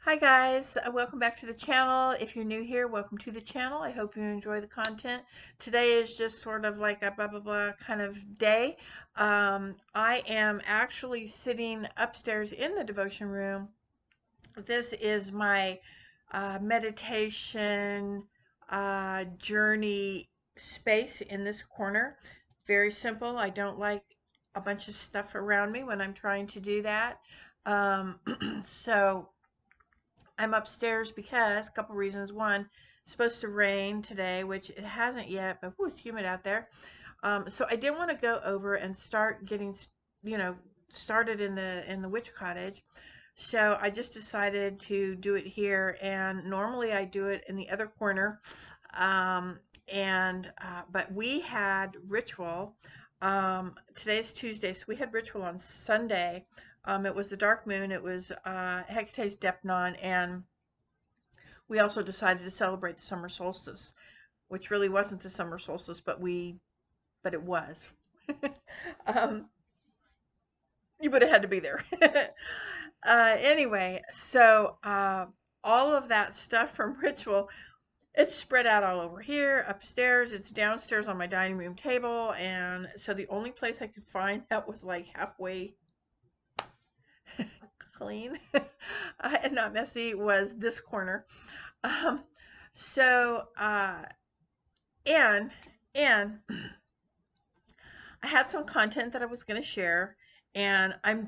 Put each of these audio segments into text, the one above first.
Hi guys, welcome back to the channel. If you're new here, welcome to the channel. I hope you enjoy the content. Today is just sort of like a blah blah blah kind of day. I am actually sitting upstairs in the devotion room. This is my meditation journey space in this corner. Very simple. I don't like a bunch of stuff around me when I'm trying to do that. Um, so I'm upstairs because a couple reasons. One, it's supposed to rain today, which it hasn't yet, but whoo, it's humid out there. So I didn't want to go over and start getting, you know, started in the witch cottage. So I just decided to do it here, and normally I do it in the other corner. Um, but we had ritual. Today's Tuesday, so we had ritual on Sunday. It was the dark moon. It was Hecate's Depnon, and we also decided to celebrate the summer solstice, which really wasn't the summer solstice, but it was. um, you would have had to be there. Anyway, so all of that stuff from ritual, it's spread out all over here, upstairs. It's downstairs on my dining room table, and so the only place I could find that was like halfway clean and not messy was this corner. Um, so and and I had some content that I was going to share, and I'm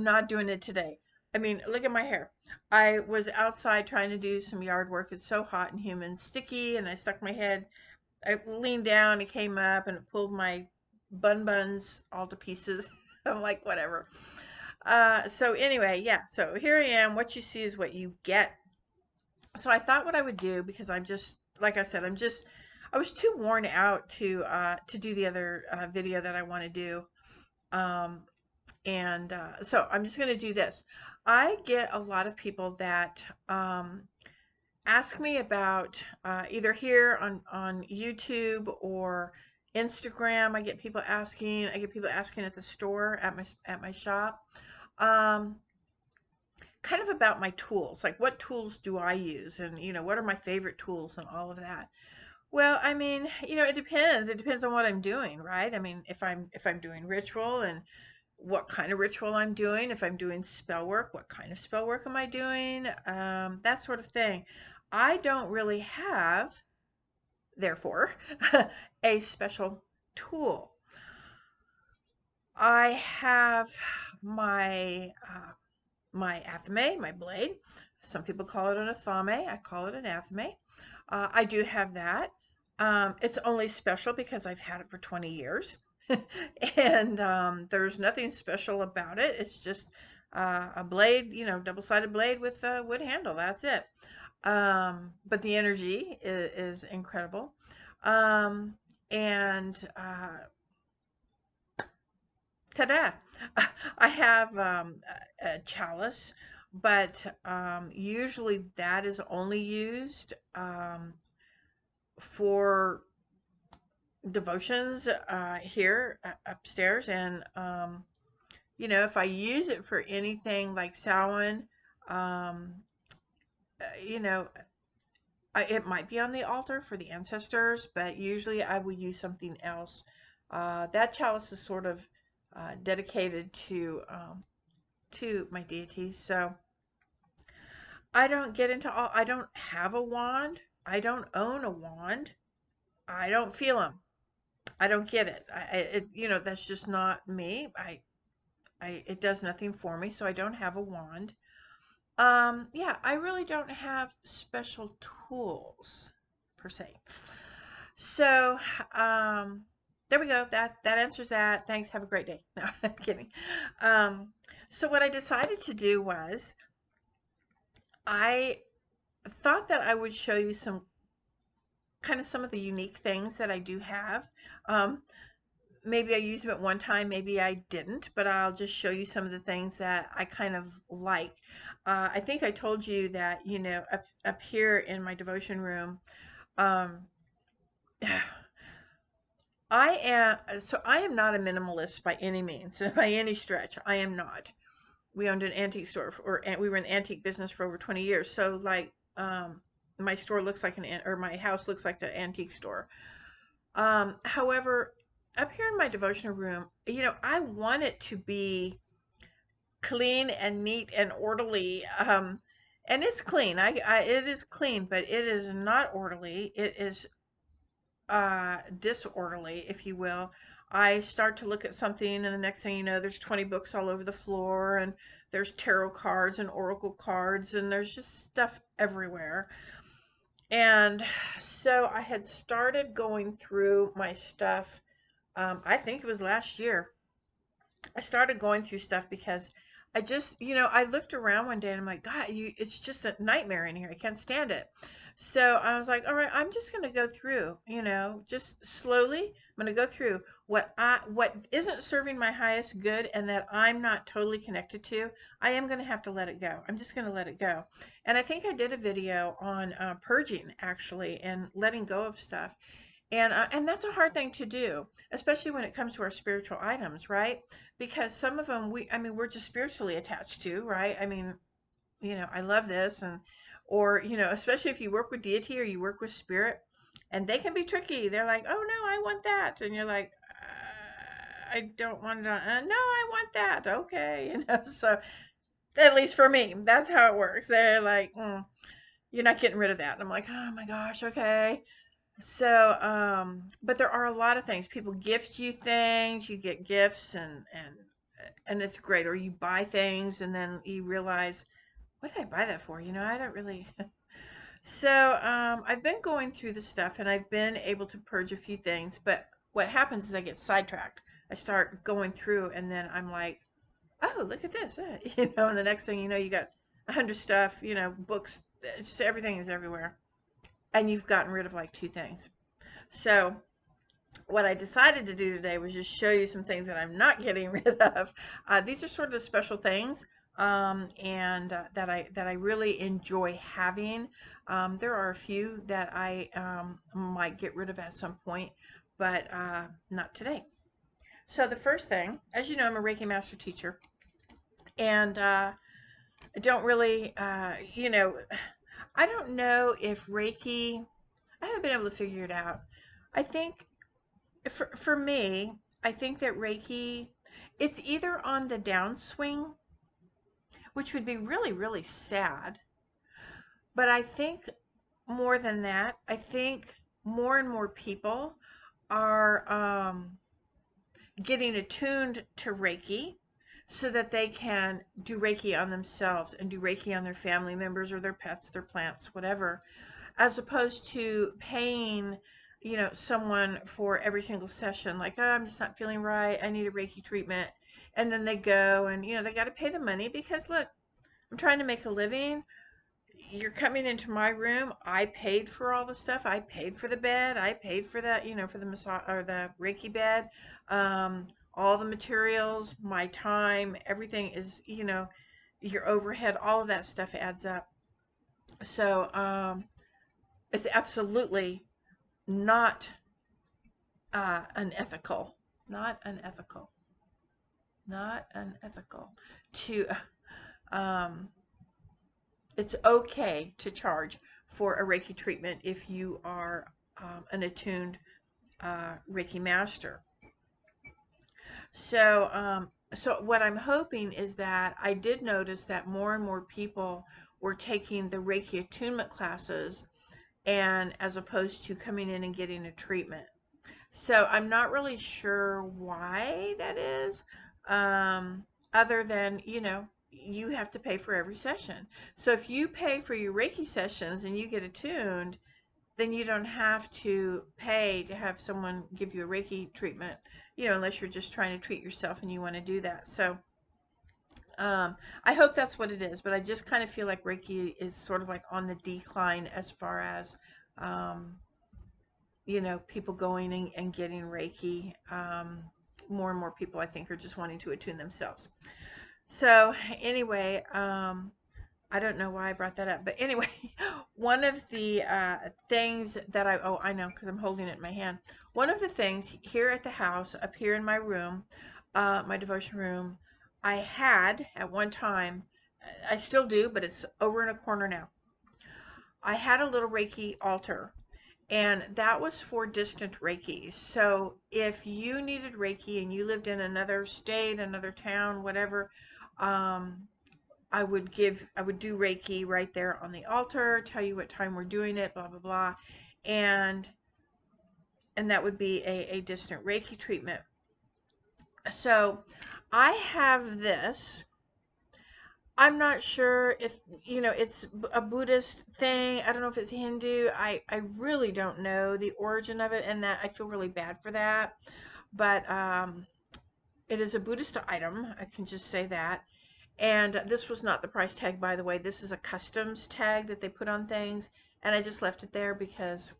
not doing it today. I mean, look at my hair. I was outside trying to do some yard work. It's so hot and humid and sticky, and I stuck my head. I leaned down, it came up, and it pulled my buns all to pieces. I'm like, whatever. So anyway, yeah. So here I am. What you see is what you get. So I thought what I would do, because I'm just, like I said, I was too worn out to do the other video that I want to do. Um, so I'm just going to do this. I get a lot of people that ask me about either here on YouTube or Instagram. I get people asking at the store at my shop. Um, Kind of about my tools, like what tools do I use, and what are my favorite tools and all of that. Well, I mean, it depends. It depends on what I'm doing, right? I mean, if I'm doing ritual, and what kind of ritual I'm doing. If I'm doing spell work, what kind of spell work am I doing? That sort of thing. I don't really have, therefore, a special tool. I have my athame, my blade. Some people call it an athame. I call it an athame. I do have that. It's only special because I've had it for 20 years. And there's nothing special about it. It's just a blade, double-sided blade with a wood handle. That's it. But the energy is incredible. Um, and Ta-da! I have a chalice, but usually that is only used for devotions here upstairs. And, if I use it for anything like Samhain, um, you know, it might be on the altar for the ancestors, but usually I will use something else. That chalice is sort of dedicated to my deities. So I don't have a wand. I don't own a wand. I don't feel them. I don't get it. That's just not me. It does nothing for me, so I don't have a wand. Yeah, I really don't have special tools per se. So, um, there we go. That answers that. Thanks. Have a great day. No, I'm kidding. Um, so what I decided to do was I thought that I would show you some of the unique things that I do have. Um, Maybe I used them at one time, maybe I didn't, but I'll just show you some of the things that I kind of like. I think I told you that, up here in my devotion room, um, I am not a minimalist by any means, by any stretch. I am not. we owned an antique store, we were in the antique business for over 20 years. So like, my store looks like or my house looks like the antique store. However, up here in my devotional room, I want it to be clean and neat and orderly. And it's clean. It is clean, but it is not orderly. It is disorderly, if you will. I start to look at something, and the next thing you know, there's 20 books all over the floor, and there's tarot cards and oracle cards, and there's just stuff everywhere. And so I had started going through my stuff. I think it was last year. I started going through stuff because I just, I looked around one day and I'm like, God, it's just a nightmare in here. I can't stand it. So I was like, all right, I'm just going to go through, just slowly. I'm going to go through what isn't serving my highest good and that I'm not totally connected to. I am going to have to let it go. I'm just going to let it go. And I think I did a video on purging actually and letting go of stuff. And that's a hard thing to do, especially when it comes to our spiritual items, right? Because some of them we're just spiritually attached to, right? I mean, I love this, or especially if you work with deity or you work with spirit, and they can be tricky. They're like, oh no, I want that, and you're like, I don't want it. No, I want that. Okay, So at least for me, that's how it works. They're like, you're not getting rid of that. And I'm like, oh my gosh, okay. So, but there are a lot of things. People gift you things, you get gifts, and it's great. Or you buy things and then you realize, what did I buy that for? I don't really. So, I've been going through the stuff and I've been able to purge a few things, but what happens is I get sidetracked. I start going through and then I'm like, oh, look at this. And the next thing you know, you got 100 stuff, books, just everything is everywhere. And you've gotten rid of like two things. So, what I decided to do today was just show you some things that I'm not getting rid of. These are sort of special things, and that I really enjoy having. There are a few that I might get rid of at some point, but not today. So the first thing, as you know, I'm a Reiki master teacher, and I don't really, I don't know if Reiki. I haven't been able to figure it out. I think for me, I think that Reiki, it's either on the downswing, which would be really, really sad. But I think more than that, I think more and more people are getting attuned to Reiki so that they can do Reiki on themselves and do Reiki on their family members or their pets, their plants, whatever, as opposed to paying someone for every single session, like, oh, I'm just not feeling right, I need a Reiki treatment, and then they go and they got to pay the money because look, I'm trying to make a living. You're coming into my room. I paid for all the stuff. I paid for the bed. I paid for that, for the massage or the Reiki bed. All the materials, my time, everything is, your overhead, all of that stuff adds up. So, it's absolutely not unethical, not unethical, not unethical to, um, it's okay to charge for a Reiki treatment if you are an attuned Reiki master. So what I'm hoping is that I did notice that more and more people were taking the Reiki attunement classes and as opposed to coming in and getting a treatment. So I'm not really sure why that is, other than, you have to pay for every session. So if you pay for your Reiki sessions and you get attuned, then you don't have to pay to have someone give you a Reiki treatment, unless you're just trying to treat yourself and you want to do that. So I hope that's what it is, but I just kind of feel like Reiki is sort of like on the decline as far as, people going and getting Reiki. More and more people, I think, are just wanting to attune themselves. So, anyway, I don't know why I brought that up, but anyway, one of the things that I know because I'm holding it in my hand. One of the things here at the house, up here in my room, my devotion room, I had at one time, I still do, but it's over in a corner now. I had a little Reiki altar, and that was for distant Reiki. So if you needed Reiki and you lived in another state, another town, whatever, um, I would do Reiki right there on the altar, tell you what time we're doing it, blah, blah, blah. And, and that would be a distant Reiki treatment. So I have this. I'm not sure if, it's a Buddhist thing. I don't know if it's Hindu. I really don't know the origin of it, and that I feel really bad for that. But it is a Buddhist item. I can just say that. And this was not the price tag, by the way. This is a customs tag that they put on things. And I just left it there because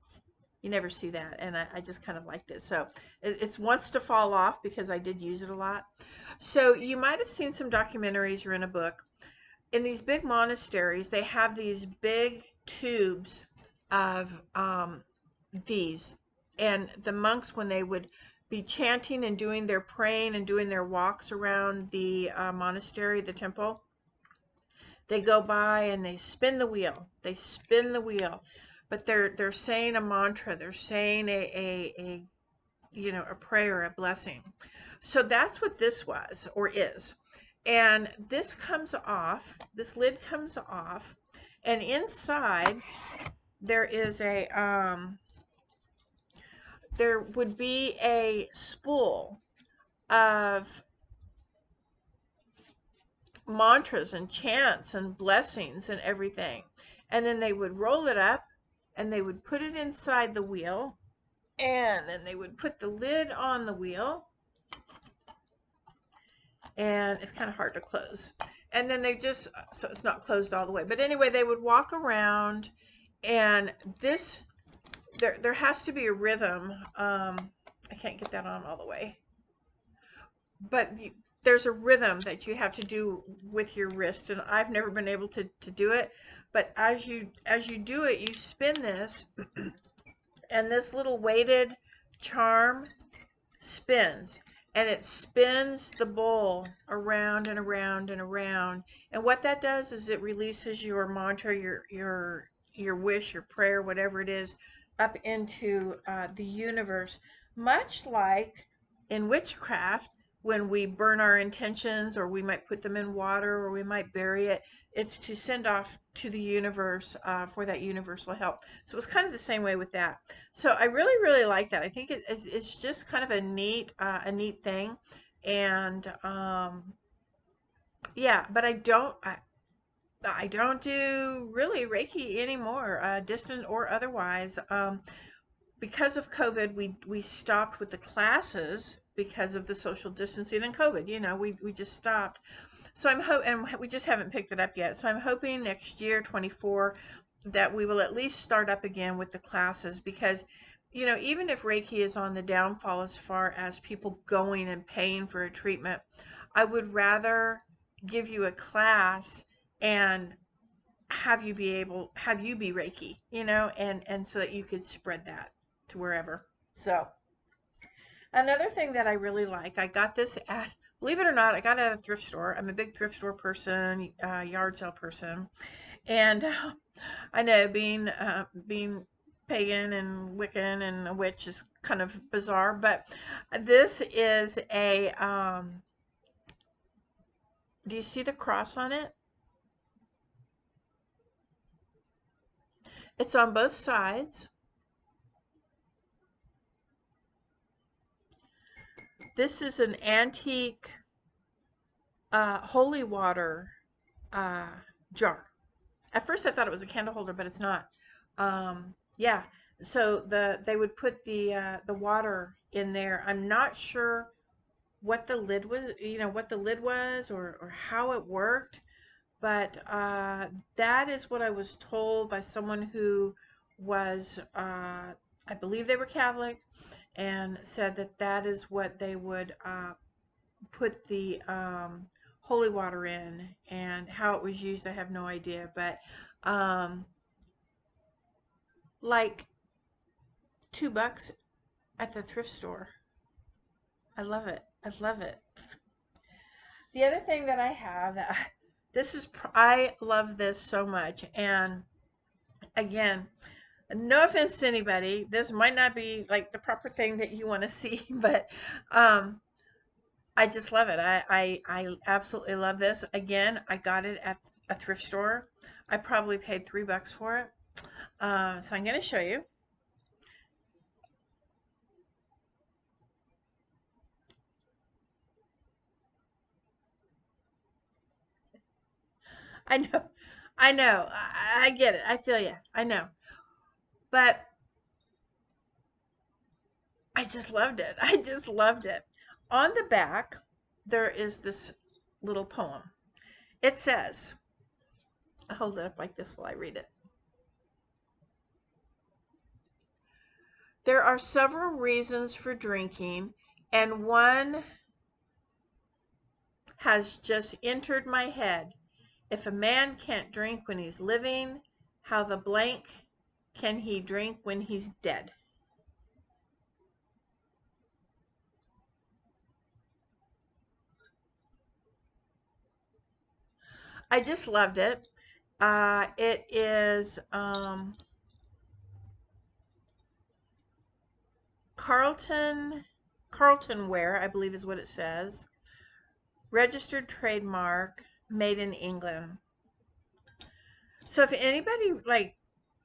you never see that. And I just kind of liked it. So it's wants to fall off because I did use it a lot. So you might have seen some documentaries or in a book. In these big monasteries, they have these big tubes of these. And the monks, when they would be chanting and doing their praying and doing their walks around the monastery, the temple, they go by and they spin the wheel. They spin the wheel, but they're saying a mantra. They're saying a prayer, a blessing. So that's what this was or is. And this comes off. This lid comes off, and inside there is there would be a spool of mantras and chants and blessings and everything. And then they would roll it up and they would put it inside the wheel, and then they would put the lid on the wheel, and it's kind of hard to close. And then they just, so it's not closed all the way. But anyway, they would walk around, and this, there has to be a rhythm. I can't get that on all the way. But there's a rhythm that you have to do with your wrist, and I've never been able to do it. But as you do it, you spin this, and this little weighted charm spins, and it spins the bowl around and around and around. And what that does is it releases your mantra, your wish, your prayer, whatever it is, up into the universe, much like in witchcraft when we burn our intentions, or we might put them in water, or we might bury it. It's to send off to the universe for that universal help. So it's kind of the same way with that. So I really, really like that. I think it's just kind of a neat thing. And yeah, but I don't do really Reiki anymore, distant or otherwise. Because of COVID, we stopped with the classes because of the social distancing and COVID. We just stopped. So and we just haven't picked it up yet. So I'm hoping next year, 24, that we will at least start up again with the classes, because, even if Reiki is on the downfall as far as people going and paying for a treatment, I would rather give you a class and have you be Reiki, and so that you could spread that to wherever. So another thing that I really like, I got this at, believe it or not, I got it at a thrift store. I'm a big thrift store person, yard sale person, and I know being pagan and Wiccan and a witch is kind of bizarre, but this is a. Do you see the cross on it? It's on both sides. This is an antique holy water uh, jar. At first I thought it was a candle holder, but it's not. Yeah, so they would put the water in there. I'm not sure what the lid was, or how it worked, but that is what I was told by someone who was, I believe they were Catholic, and said that that is what they would put the holy water in. And how it was used, I have no idea, but um, like $2 at the thrift store. I love it. I love it. The other thing that I have that this is I love this so much, and again, no offense to anybody, this might not be like the proper thing that you want to see, but um I just love it. I absolutely love this. Again, I got it at a thrift store. I probably paid $3 for it. So I'm going to show you. I know, I know, I get it. I feel you. I know, but I just loved it. I just loved it. On the back, there is this little poem. It says, I'll hold it up like this while I read it. There are several reasons for drinking, and one has just entered my head. If a man can't drink when he's living, how the blank can he drink when he's dead? I just loved it. It is Carlton Carlton Ware, I believe is what it says. Registered trademark, made in England. So if anybody like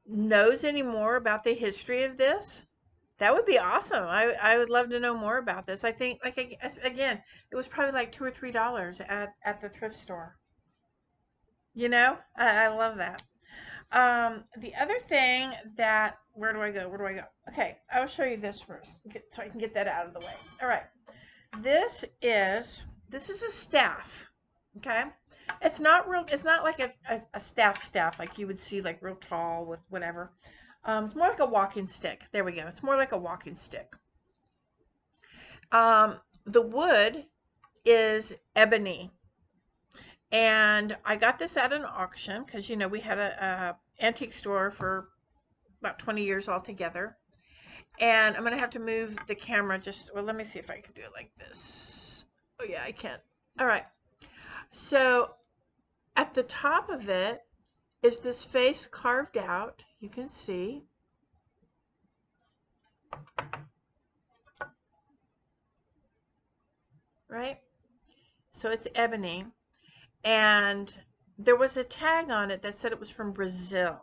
knows any more about the history of this, that would be awesome. I would love to know more about this. I think like again, it was probably like $2 or $3 at the thrift store. You know, I love that. The other thing that where do I go? Where do I go? Okay, I will show you this first, so I can get that out of the way. All right, this is a staff. Okay, it's not real. It's not like a staff like you would see like real tall with whatever. It's more like a walking stick. There we go. It's more like a walking stick. The wood is ebony. And I got this at an auction because, you know, we had a antique store for about 20 years altogether. And I'm going to have to move the camera just, well, let me see if I can do it like this. Oh, yeah, I can. All right. So at the top of it is this face carved out. You can see, right? So it's ebony. And there was a tag on it that said it was from Brazil.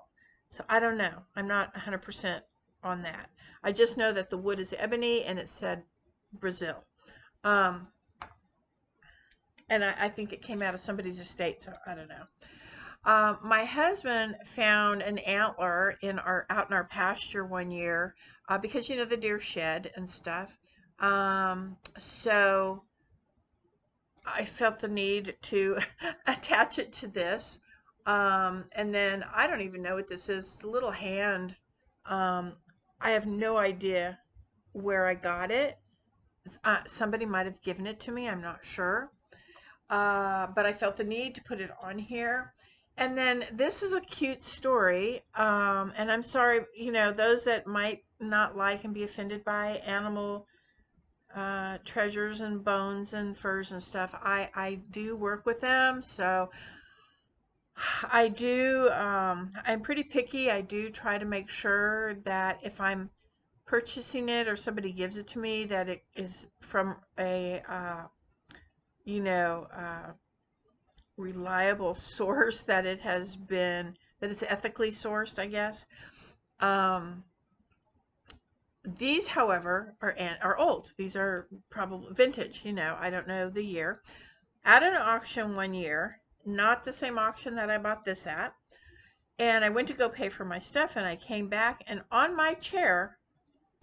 So I don't know. I'm not 100% on that. I just know that the wood is ebony and it said Brazil. Um, and I think it came out of somebody's estate, so I don't know. My husband found an antler out in our pasture one year because you know the deer shed and stuff. So I felt the need to attach it to this. And then I don't even know what this is. The little hand. Um, I have no idea where I got it. Somebody might have given it to me. I'm not sure. But I felt the need to put it on here. And then this is a cute story. And I'm sorry, you know, those that might not like and be offended by animal treasures and bones and furs and stuff. I do work with them, so I do. I'm pretty picky. I do try to make sure that if I'm purchasing it or somebody gives it to me, that it is from a you know reliable source, that it has been that it's ethically sourced, I guess. Um, these, however, are old. These are probably vintage. You know, I don't know the year. At an auction one year, not the same auction that I bought this at. And I went to go pay for my stuff and I came back and on my chair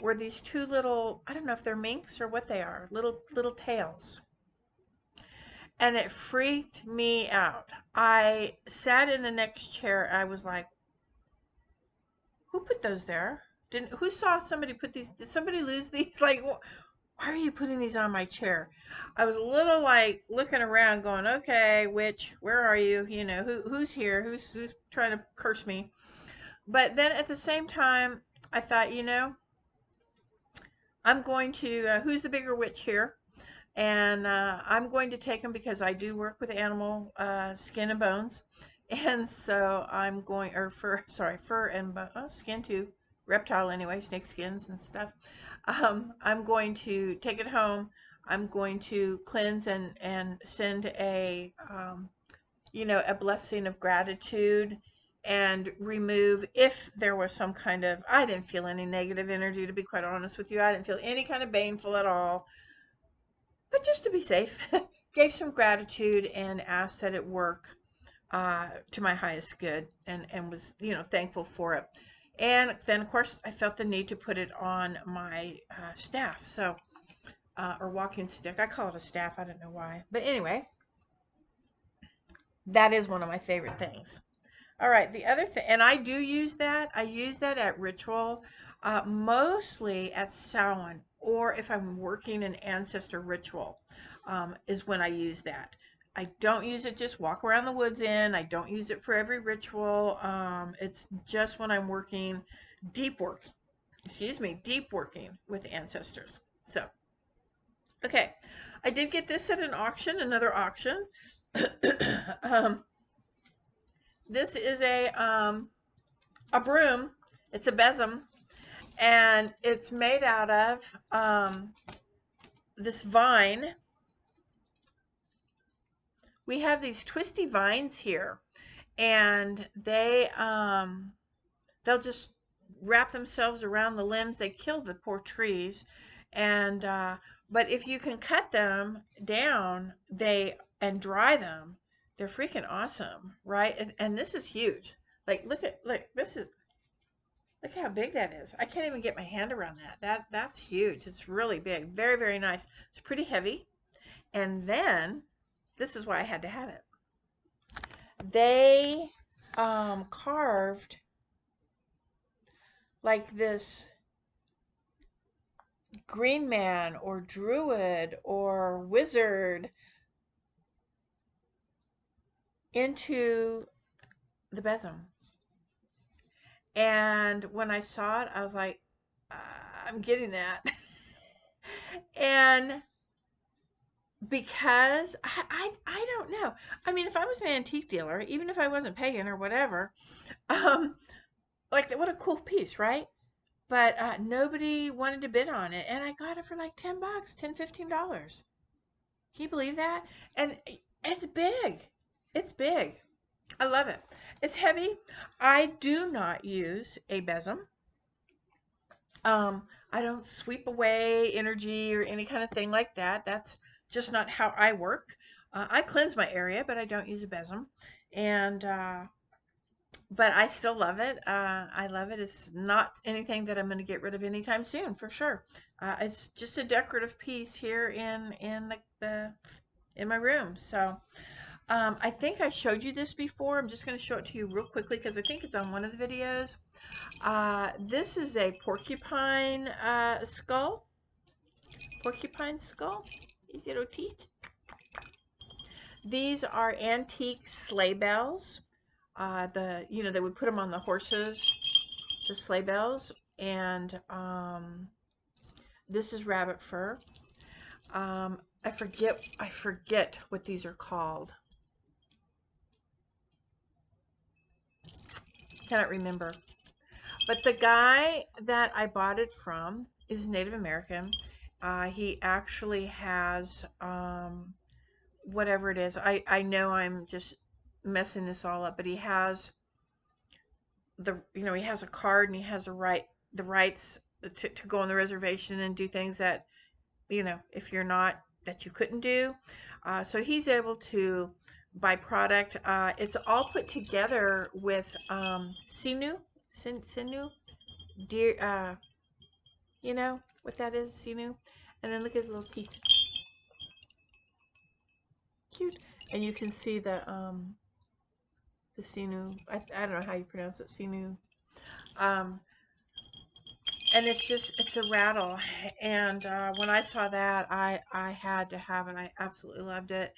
were these two little, I don't know if they're minks or what they are, little tails. And it freaked me out. I sat in the next chair. I was like, who put those there? Didn't who saw somebody put these? Did somebody lose these? Like, why are you putting these on my chair? I was a little like looking around, going, okay, witch, where are you? You know, who's here? Who's trying to curse me? But then at the same time, I thought, you know, I'm going to who's the bigger witch here? and I'm going to take them because I do work with animal skin and bones, and so I'm going, or fur, sorry, fur and skin too, reptile anyway, snake skins and stuff. I'm going to take it home. I'm going to cleanse and send a a blessing of gratitude and remove if there was some kind of, I didn't feel any negative energy, to be quite honest with you. I didn't feel any kind of baneful at all, but just to be safe, gave some gratitude and asked that it work to my highest good, and was, thankful for it. And then, of course, I felt the need to put it on my staff, so, or walking stick. I call it a staff. I don't know why. But anyway, that is one of my favorite things. All right, the other thing, and I do use that. I use that at ritual, mostly at Samhain, or if I'm working an ancestor ritual, is when I use that. I don't use it just walk around the woods in. I don't use it for every ritual. It's just when I'm working deep work, excuse me, deep working with ancestors. So, okay, I did get this at an auction, another auction. um, this is a broom. It's a besom, and it's made out of this vine. We have these twisty vines here, and they'll just wrap themselves around the limbs. They kill the poor trees, and but if you can cut them down, they and dry them, they're freaking awesome, right? And this is huge. Like, look, this is look how big that is. I can't even get my hand around that. That's huge. It's really big. Very, very nice. It's pretty heavy. And then this is why I had to have it. They carved like this green man or druid or wizard into the besom. And when I saw it, I was like, I'm getting that. And because I don't know. I mean, if I was an antique dealer, even if I wasn't pagan or whatever, um, like what a cool piece, right? But nobody wanted to bid on it, and I got it for like $10, $15. Can you believe that? And it's big. It's big. I love it. It's heavy. I do not use a besom. I don't sweep away energy or any kind of thing like that. That's just not how I work. I cleanse my area, but I don't use a besom. And but I still love it. I love it. It's not anything that I'm going to get rid of anytime soon, for sure. It's just a decorative piece here in the in my room. So I think I showed you this before. I'm just going to show it to you real quickly because I think it's on one of the videos. This is a porcupine skull. Porcupine skull. These little teeth. These are antique sleigh bells. They would put them on the horses, the sleigh bells, and this is rabbit fur. I forget what these are called. Cannot remember. But the guy that I bought it from is Native American. He actually has whatever it is. I know I'm just messing this all up, but he has he has a card and he has the rights to go on the reservation and do things that if you're not, that you couldn't do. So he's able to buy product. It's all put together with sinew, sinew, deer. You know what that is, sinew. And then look at his little teeth, cute. And you can see the sinew. I don't know how you pronounce it, sinew. Um, and it's a rattle. And when I saw that, I had to have it. I absolutely loved it.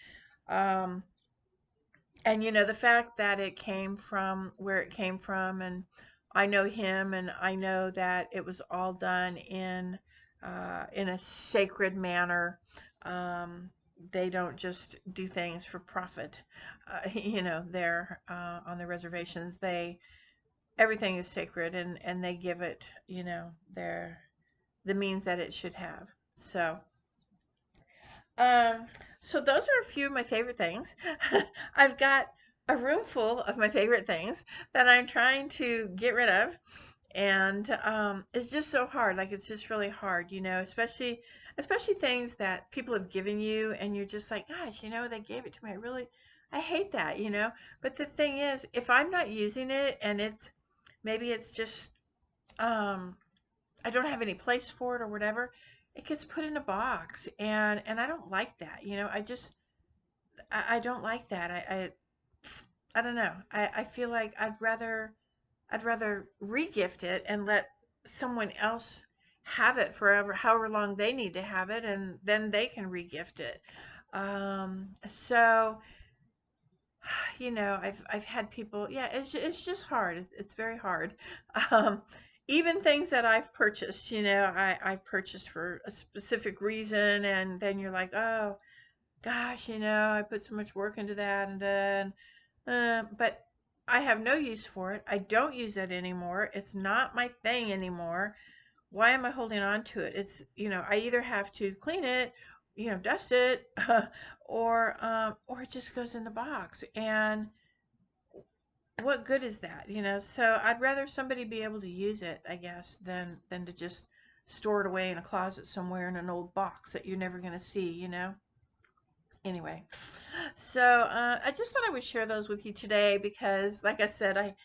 Um, and the fact that it came from where it came from, and I know him, and I know that it was all done in a sacred manner. Um, they don't just do things for profit. They're on the reservations. They Everything is sacred, and they give it, their the means that it should have. So, um, so those are a few of my favorite things. I've got a room full of my favorite things that I'm trying to get rid of, and it's just so hard. Like, it's just really hard, especially things that people have given you, and you're just like, gosh, they gave it to me. I hate that. But the thing is, if I'm not using it, and maybe it's just um I don't have any place for it or whatever, it gets put in a box, and I don't like that. I don't like that. I don't know. I feel like I'd rather regift it and let someone else have it forever, however long they need to have it, and then they can regift it. So I've had people, yeah, it's just hard. It's very hard. Um, Even things that I've purchased, I've purchased for a specific reason, and then you're like, oh gosh, I put so much work into that, and then, but I have no use for it. I don't use it anymore. It's not my thing anymore. Why am I holding on to it? I either have to clean it, dust it, or it just goes in the box. And what good is that? So I'd rather somebody be able to use it, I guess, than to just store it away in a closet somewhere in an old box that you're never going to see. Anyway, so I just thought I would share those with you today because, like I said,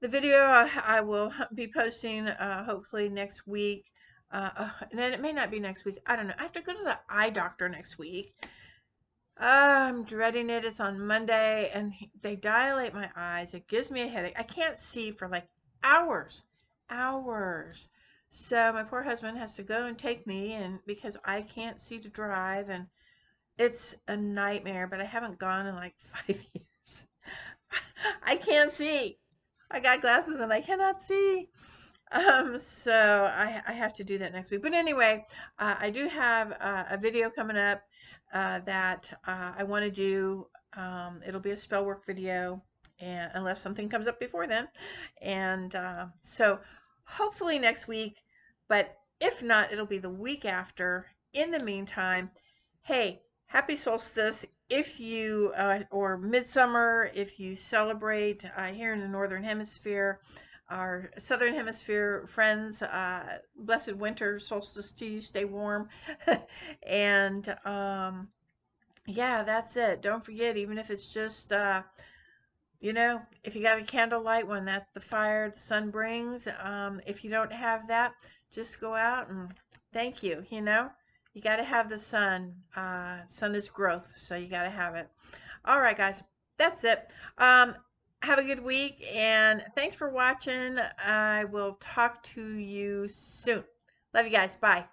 the video I will be posting hopefully next week. And then it may not be next week. I don't know. I have to go to the eye doctor next week. I'm dreading it. It's on Monday, and they dilate my eyes. It gives me a headache. I can't see for like hours, hours. So my poor husband has to go and take me, and because I can't see to drive, and it's a nightmare. But I haven't gone in like 5 years. I can't see. I got glasses and I cannot see. So I have to do that next week. But anyway, I do have a video coming up that I want to do. It'll be a spell work video, and unless something comes up before then. And so hopefully next week, but if not, it'll be the week after. In the meantime, hey, happy solstice if you, or midsummer if you celebrate here in the Northern Hemisphere. Our Southern Hemisphere friends, blessed winter solstice to you. Stay warm. And yeah, that's it. Don't forget, even if it's just, if you got a candlelight one, that's the fire the sun brings. If you don't have that, just go out and thank you. You got to have the sun. Sun is growth, so you got to have it. All right, guys, that's it. Have a good week, and thanks for watching. I will talk to you soon. Love you guys. Bye.